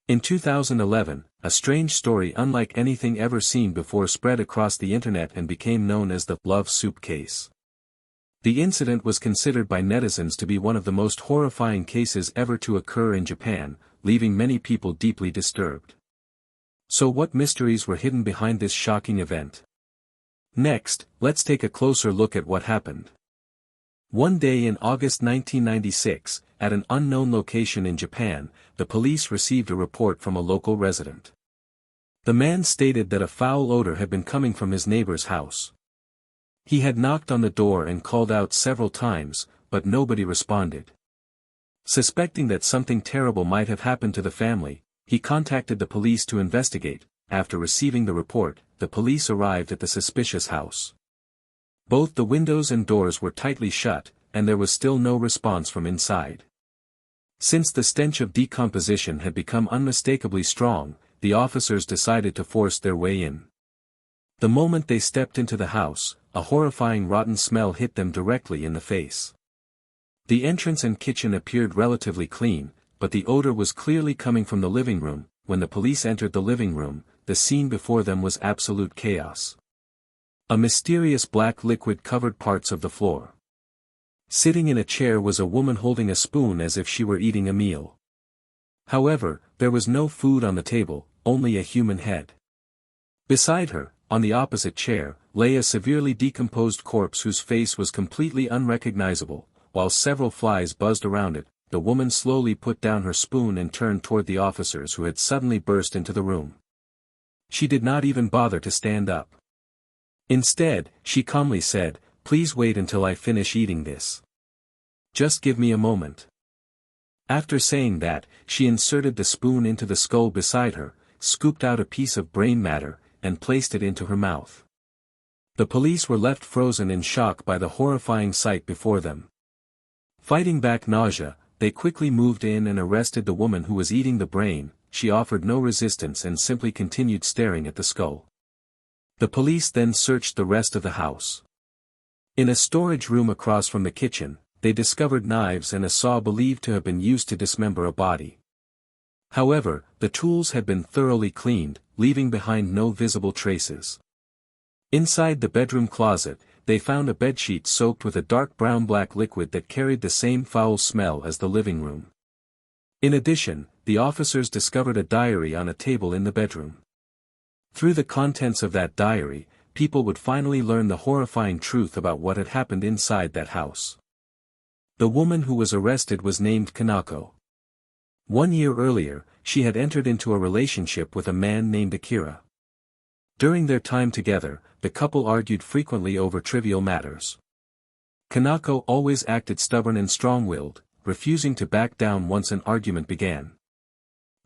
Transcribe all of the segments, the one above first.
In 2011, a strange story unlike anything ever seen before spread across the internet and became known as the "Love Soup Case." The incident was considered by netizens to be one of the most horrifying cases ever to occur in Japan, leaving many people deeply disturbed. So what mysteries were hidden behind this shocking event? Next, let's take a closer look at what happened. One day in August 1996, at an unknown location in Japan, the police received a report from a local resident. The man stated that a foul odor had been coming from his neighbor's house. He had knocked on the door and called out several times, but nobody responded. Suspecting that something terrible might have happened to the family, he contacted the police to investigate. After receiving the report, the police arrived at the suspicious house. Both the windows and doors were tightly shut, and there was still no response from inside. Since the stench of decomposition had become unmistakably strong, the officers decided to force their way in. The moment they stepped into the house, a horrifying rotten smell hit them directly in the face. The entrance and kitchen appeared relatively clean, but the odor was clearly coming from the living room. When the police entered the living room, the scene before them was absolute chaos. A mysterious black liquid covered parts of the floor. Sitting in a chair was a woman holding a spoon as if she were eating a meal. However, there was no food on the table, only a human head. Beside her, on the opposite chair, lay a severely decomposed corpse whose face was completely unrecognizable. While several flies buzzed around it, the woman slowly put down her spoon and turned toward the officers who had suddenly burst into the room. She did not even bother to stand up. Instead, she calmly said, "Please wait until I finish eating this. Just give me a moment." After saying that, she inserted the spoon into the skull beside her, scooped out a piece of brain matter, and placed it into her mouth. The police were left frozen in shock by the horrifying sight before them. Fighting back nausea, they quickly moved in and arrested the woman who was eating the brain. She offered no resistance and simply continued staring at the skull. The police then searched the rest of the house. In a storage room across from the kitchen, they discovered knives and a saw believed to have been used to dismember a body. However, the tools had been thoroughly cleaned, leaving behind no visible traces. Inside the bedroom closet, they found a bedsheet soaked with a dark brown-black liquid that carried the same foul smell as the living room. In addition, the officers discovered a diary on a table in the bedroom. Through the contents of that diary, people would finally learn the horrifying truth about what had happened inside that house. The woman who was arrested was named Kanako. 1 year earlier, she had entered into a relationship with a man named Akira. During their time together, the couple argued frequently over trivial matters. Kanako always acted stubborn and strong-willed, refusing to back down once an argument began.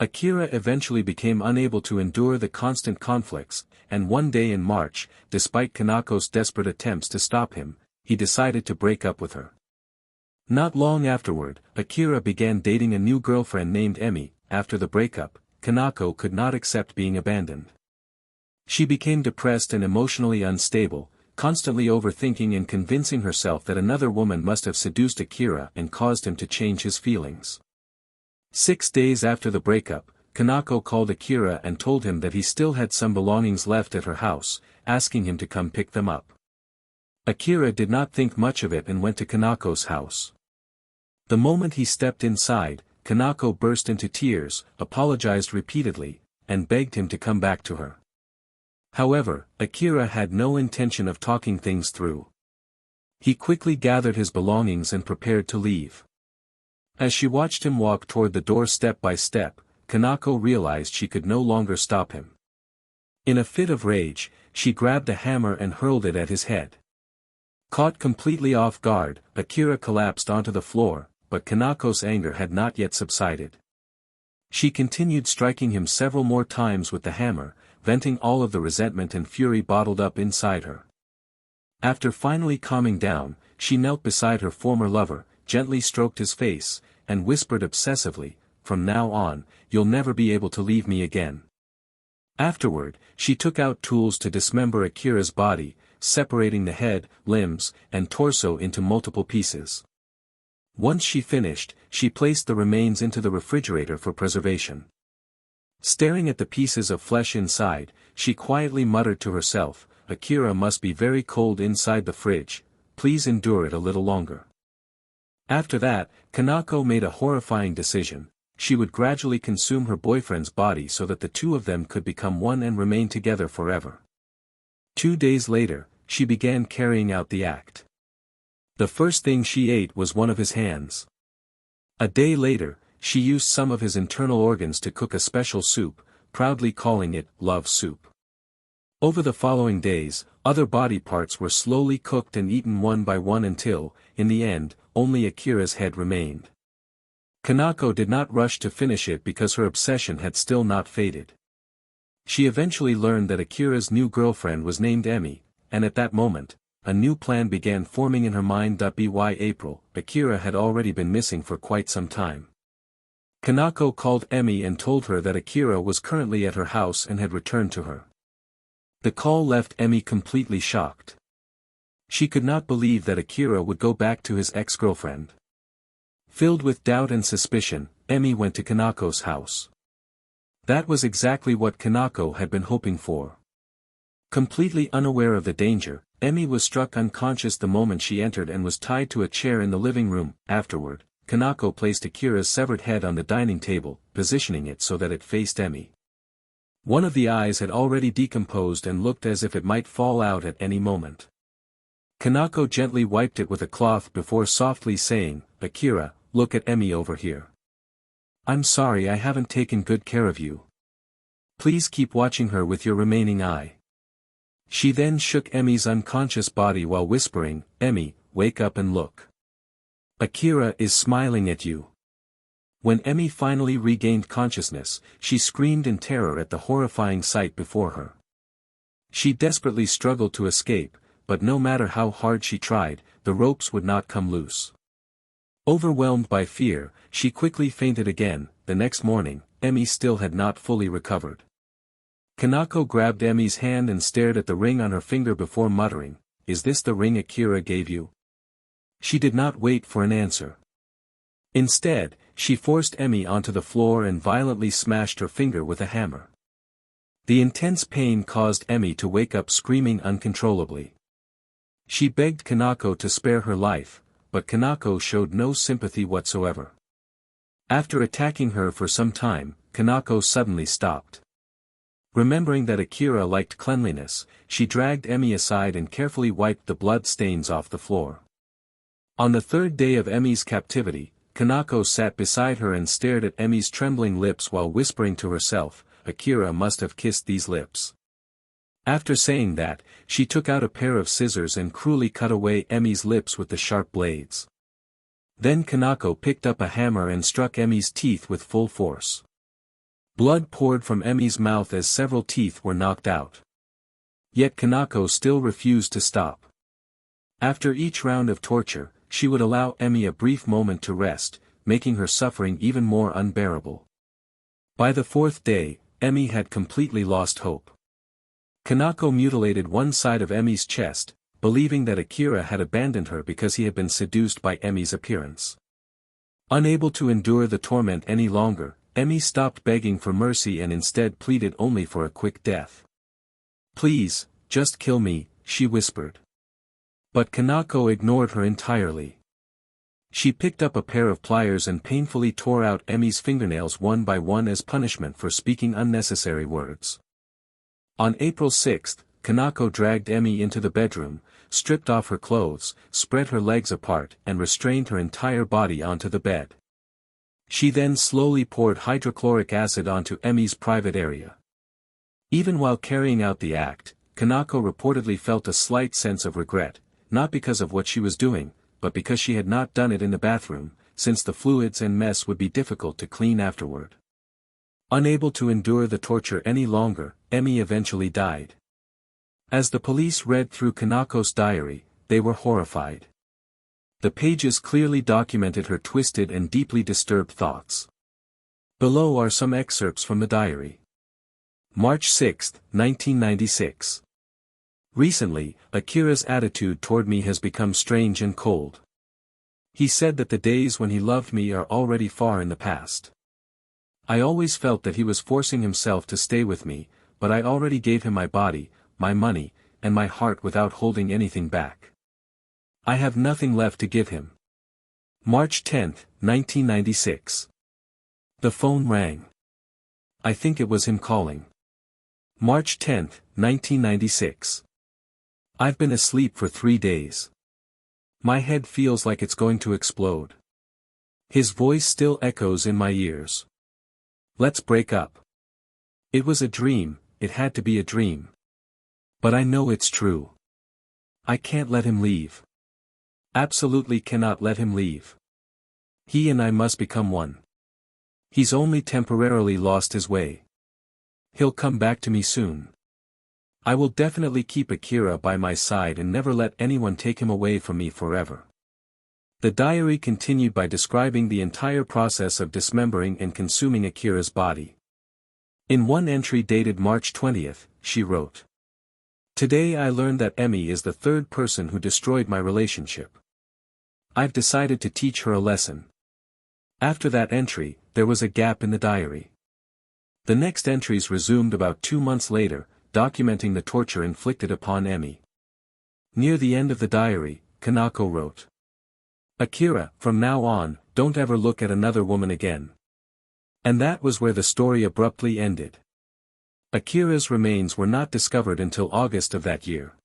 Akira eventually became unable to endure the constant conflicts, and one day in March, despite Kanako's desperate attempts to stop him, he decided to break up with her. Not long afterward, Akira began dating a new girlfriend named Emi. After the breakup, Kanako could not accept being abandoned. She became depressed and emotionally unstable, constantly overthinking and convincing herself that another woman must have seduced Akira and caused him to change his feelings. 6 days after the breakup, Kanako called Akira and told him that he still had some belongings left at her house, asking him to come pick them up. Akira did not think much of it and went to Kanako's house. The moment he stepped inside, Kanako burst into tears, apologized repeatedly, and begged him to come back to her. However, Akira had no intention of talking things through. He quickly gathered his belongings and prepared to leave. As she watched him walk toward the door step by step, Kanako realized she could no longer stop him. In a fit of rage, she grabbed a hammer and hurled it at his head. Caught completely off guard, Akira collapsed onto the floor, but Kanako's anger had not yet subsided. She continued striking him several more times with the hammer, venting all of the resentment and fury bottled up inside her. After finally calming down, she knelt beside her former lover, gently stroked his face, and whispered obsessively, "From now on, you'll never be able to leave me again." Afterward, she took out tools to dismember Akira's body, separating the head, limbs, and torso into multiple pieces. Once she finished, she placed the remains into the refrigerator for preservation. Staring at the pieces of flesh inside, she quietly muttered to herself, "Akira must be very cold inside the fridge, please endure it a little longer." After that, Kanako made a horrifying decision. She would gradually consume her boyfriend's body so that the two of them could become one and remain together forever. 2 days later, she began carrying out the act. The first thing she ate was one of his hands. A day later, she used some of his internal organs to cook a special soup, proudly calling it love soup. Over the following days, other body parts were slowly cooked and eaten one by one until, in the end, only Akira's head remained. Kanako did not rush to finish it because her obsession had still not faded. She eventually learned that Akira's new girlfriend was named Emi, and at that moment, a new plan began forming in her mind. By April, Akira had already been missing for quite some time. Kanako called Emi and told her that Akira was currently at her house and had returned to her. The call left Emi completely shocked. She could not believe that Akira would go back to his ex-girlfriend. Filled with doubt and suspicion, Emi went to Kanako's house. That was exactly what Kanako had been hoping for. Completely unaware of the danger, Emi was struck unconscious the moment she entered and was tied to a chair in the living room. Afterward, Kanako placed Akira's severed head on the dining table, positioning it so that it faced Emi. One of the eyes had already decomposed and looked as if it might fall out at any moment. Kanako gently wiped it with a cloth before softly saying, "Akira, look at Emi over here. I'm sorry I haven't taken good care of you. Please keep watching her with your remaining eye." She then shook Emi's unconscious body while whispering, "Emi, wake up and look. Akira is smiling at you." When Emi finally regained consciousness, she screamed in terror at the horrifying sight before her. She desperately struggled to escape, but no matter how hard she tried, the ropes would not come loose. Overwhelmed by fear, she quickly fainted again. The next morning, Emi still had not fully recovered. Kanako grabbed Emi's hand and stared at the ring on her finger before muttering, "Is this the ring Akira gave you?" She did not wait for an answer. Instead, she forced Emi onto the floor and violently smashed her finger with a hammer. The intense pain caused Emi to wake up screaming uncontrollably. She begged Kanako to spare her life, but Kanako showed no sympathy whatsoever. After attacking her for some time, Kanako suddenly stopped. Remembering that Akira liked cleanliness, she dragged Emi aside and carefully wiped the blood stains off the floor. On the third day of Emi's captivity, Kanako sat beside her and stared at Emi's trembling lips while whispering to herself, "Akira must have kissed these lips." After saying that, she took out a pair of scissors and cruelly cut away Emi's lips with the sharp blades. Then Kanako picked up a hammer and struck Emi's teeth with full force. Blood poured from Emi's mouth as several teeth were knocked out. Yet Kanako still refused to stop. After each round of torture, she would allow Emi a brief moment to rest, making her suffering even more unbearable. By the fourth day, Emi had completely lost hope. Kanako mutilated one side of Emi's chest, believing that Akira had abandoned her because he had been seduced by Emi's appearance. Unable to endure the torment any longer, Emi stopped begging for mercy and instead pleaded only for a quick death. "Please, just kill me," she whispered. But Kanako ignored her entirely. She picked up a pair of pliers and painfully tore out Emi's fingernails one by one as punishment for speaking unnecessary words. On April 6, Kanako dragged Emi into the bedroom, stripped off her clothes, spread her legs apart and restrained her entire body onto the bed. She then slowly poured hydrochloric acid onto Emi's private area. Even while carrying out the act, Kanako reportedly felt a slight sense of regret, not because of what she was doing, but because she had not done it in the bathroom, since the fluids and mess would be difficult to clean afterward. Unable to endure the torture any longer, Emi eventually died. As the police read through Kanako's diary, they were horrified. The pages clearly documented her twisted and deeply disturbed thoughts. Below are some excerpts from the diary. March 6, 1996. Recently, Akira's attitude toward me has become strange and cold. He said that the days when he loved me are already far in the past. I always felt that he was forcing himself to stay with me, but I already gave him my body, my money, and my heart without holding anything back. I have nothing left to give him. March 10, 1996. The phone rang. I think it was him calling. March 10, 1996. I've been asleep for 3 days. My head feels like it's going to explode. His voice still echoes in my ears. Let's break up. It was a dream, it had to be a dream. But I know it's true. I can't let him leave. Absolutely cannot let him leave. He and I must become one. He's only temporarily lost his way. He'll come back to me soon. I will definitely keep Akira by my side and never let anyone take him away from me forever. The diary continued by describing the entire process of dismembering and consuming Akira's body. In one entry dated March 20th, she wrote, "Today I learned that Emmy is the third person who destroyed my relationship. I've decided to teach her a lesson." After that entry, there was a gap in the diary. The next entries resumed about 2 months later, documenting the torture inflicted upon Emmy. Near the end of the diary, Kanako wrote, "Akira, from now on, don't ever look at another woman again." And that was where the story abruptly ended. Akira's remains were not discovered until August of that year.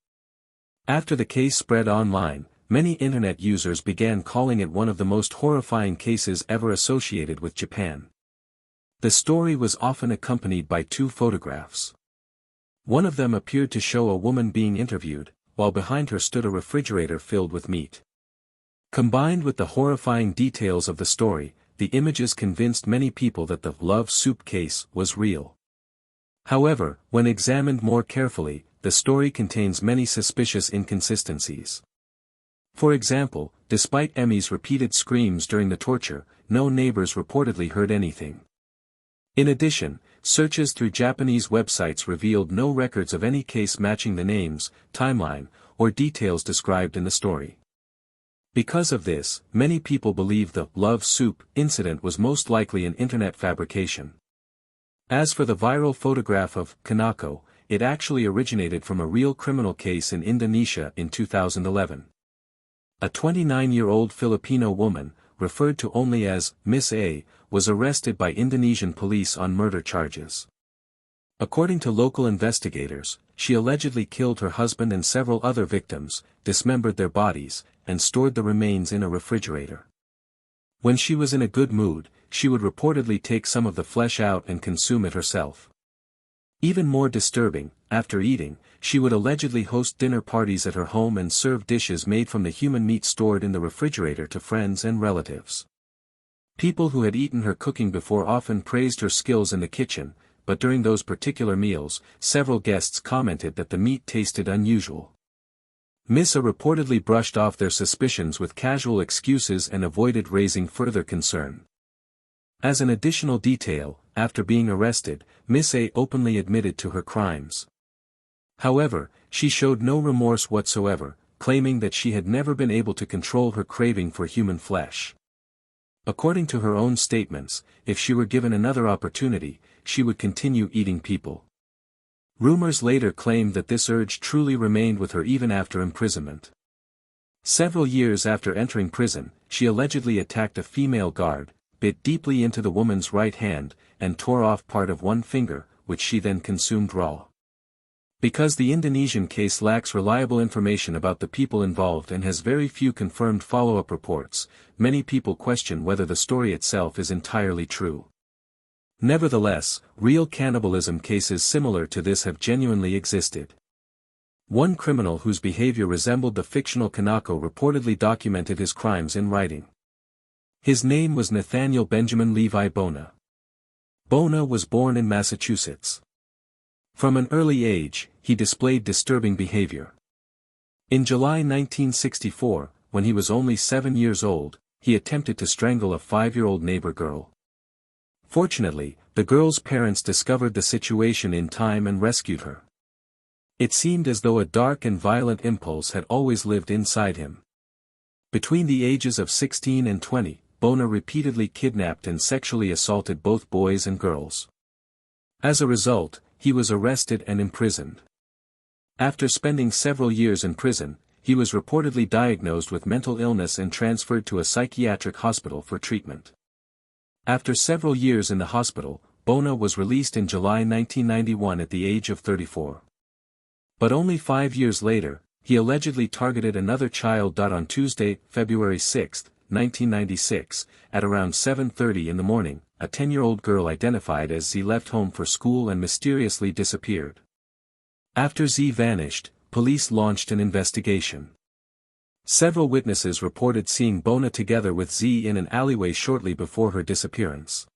After the case spread online, many internet users began calling it one of the most horrifying cases ever associated with Japan. The story was often accompanied by 2 photographs. One of them appeared to show a woman being interviewed, while behind her stood a refrigerator filled with meat. Combined with the horrifying details of the story, the images convinced many people that the love soup case was real. However, when examined more carefully, the story contains many suspicious inconsistencies. For example, despite Emmy's repeated screams during the torture, no neighbors reportedly heard anything. In addition, searches through Japanese websites revealed no records of any case matching the names, timeline, or details described in the story. Because of this, many people believe the love soup incident was most likely an internet fabrication. As for the viral photograph of Kanako, it actually originated from a real criminal case in Indonesia in 2011. A 29-year-old Filipino woman, referred to only as Miss A, was arrested by Indonesian police on murder charges. According to local investigators, she allegedly killed her husband and several other victims, dismembered their bodies, and stored the remains in a refrigerator. When she was in a good mood, she would reportedly take some of the flesh out and consume it herself. Even more disturbing, after eating, she would allegedly host dinner parties at her home and serve dishes made from the human meat stored in the refrigerator to friends and relatives. People who had eaten her cooking before often praised her skills in the kitchen, but during those particular meals, several guests commented that the meat tasted unusual. Miss A reportedly brushed off their suspicions with casual excuses and avoided raising further concern. As an additional detail, after being arrested, Miss A openly admitted to her crimes. However, she showed no remorse whatsoever, claiming that she had never been able to control her craving for human flesh. According to her own statements, if she were given another opportunity, she would continue eating people. Rumors later claimed that this urge truly remained with her even after imprisonment. Several years after entering prison, she allegedly attacked a female guard, bit deeply into the woman's right hand, and tore off part of one finger, which she then consumed raw. Because the Indonesian case lacks reliable information about the people involved and has very few confirmed follow-up reports, many people question whether the story itself is entirely true. Nevertheless, real cannibalism cases similar to this have genuinely existed. One criminal whose behavior resembled the fictional Kanako reportedly documented his crimes in writing. His name was Nathaniel Benjamin Levi Bona. Bona was born in Massachusetts. From an early age, he displayed disturbing behavior. In July 1964, when he was only 7 years old, he attempted to strangle a 5-year-old neighbor girl. Fortunately, the girl's parents discovered the situation in time and rescued her. It seemed as though a dark and violent impulse had always lived inside him. Between the ages of 16 and 20, Bona repeatedly kidnapped and sexually assaulted both boys and girls. As a result, he was arrested and imprisoned. After spending several years in prison, he was reportedly diagnosed with mental illness and transferred to a psychiatric hospital for treatment. After several years in the hospital, Bona was released in July 1991 at the age of 34. But only 5 years later, he allegedly targeted another child. On Tuesday, February 6, 1996, at around 7:30 in the morning, a 10-year-old girl identified as Z left home for school and mysteriously disappeared. After Z vanished, police launched an investigation. Several witnesses reported seeing Bona together with Z in an alleyway shortly before her disappearance.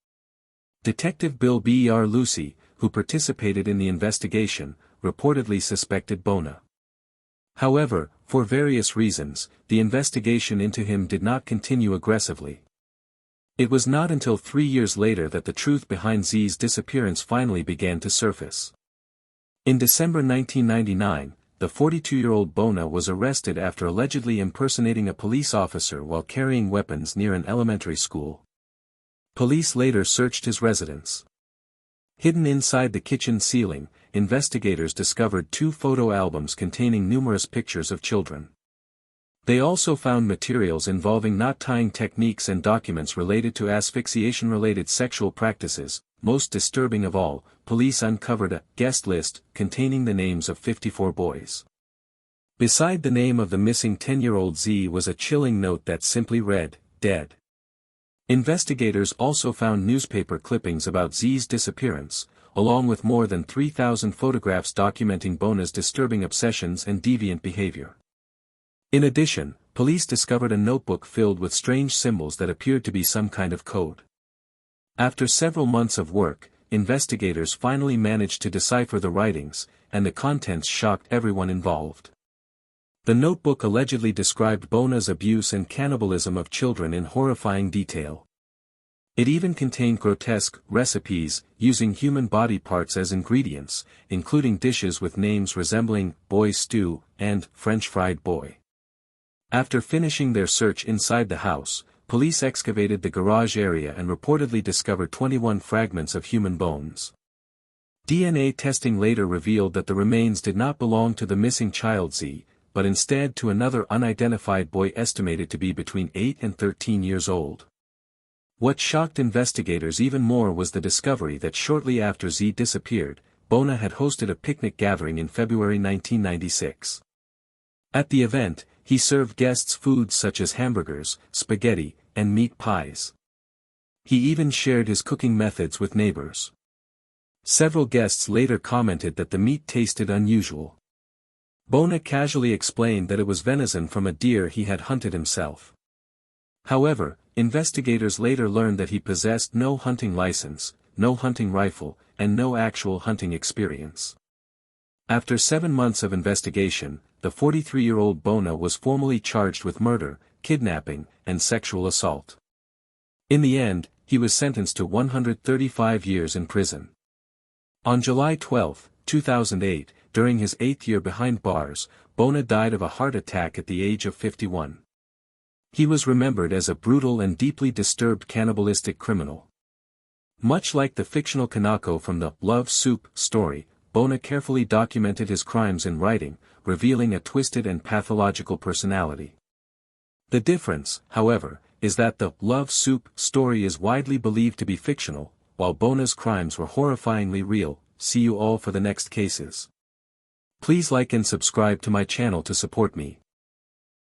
Detective Bill B.R. Lucy, who participated in the investigation, reportedly suspected Bona. However, for various reasons, the investigation into him did not continue aggressively. It was not until 3 years later that the truth behind Z's disappearance finally began to surface. In December 1999, the 42-year-old Bona was arrested after allegedly impersonating a police officer while carrying weapons near an elementary school. Police later searched his residence. Hidden inside the kitchen ceiling, investigators discovered 2 photo albums containing numerous pictures of children. They also found materials involving knot-tying techniques and documents related to asphyxiation-related sexual practices. Most disturbing of all, police uncovered a guest list containing the names of 54 boys. Beside the name of the missing 10-year-old Z was a chilling note that simply read, "Dead." Investigators also found newspaper clippings about Z's disappearance, along with more than 3,000 photographs documenting Bona's disturbing obsessions and deviant behavior. In addition, police discovered a notebook filled with strange symbols that appeared to be some kind of code. After several months of work, investigators finally managed to decipher the writings, and the contents shocked everyone involved. The notebook allegedly described Bona's abuse and cannibalism of children in horrifying detail. It even contained grotesque recipes using human body parts as ingredients, including dishes with names resembling boy stew and French fried boy. After finishing their search inside the house, police excavated the garage area and reportedly discovered 21 fragments of human bones. DNA testing later revealed that the remains did not belong to the missing child Z, but instead to another unidentified boy estimated to be between 8 and 13 years old. What shocked investigators even more was the discovery that shortly after Z disappeared, Bona had hosted a picnic gathering in February 1996. At the event, he served guests foods such as hamburgers, spaghetti, and meat pies. He even shared his cooking methods with neighbors. Several guests later commented that the meat tasted unusual. Bona casually explained that it was venison from a deer he had hunted himself. However, investigators later learned that he possessed no hunting license, no hunting rifle, and no actual hunting experience. After 7 months of investigation, the 43-year-old Bona was formally charged with murder, kidnapping, and sexual assault. In the end, he was sentenced to 135 years in prison. On July 12, 2008, during his 8th year behind bars, Bona died of a heart attack at the age of 51. He was remembered as a brutal and deeply disturbed cannibalistic criminal. Much like the fictional Kanako from the Love Soup story, Bona carefully documented his crimes in writing, revealing a twisted and pathological personality. The difference, however, is that the Love Soup story is widely believed to be fictional, while Bona's crimes were horrifyingly real. See you all for the next cases. Please like and subscribe to my channel to support me.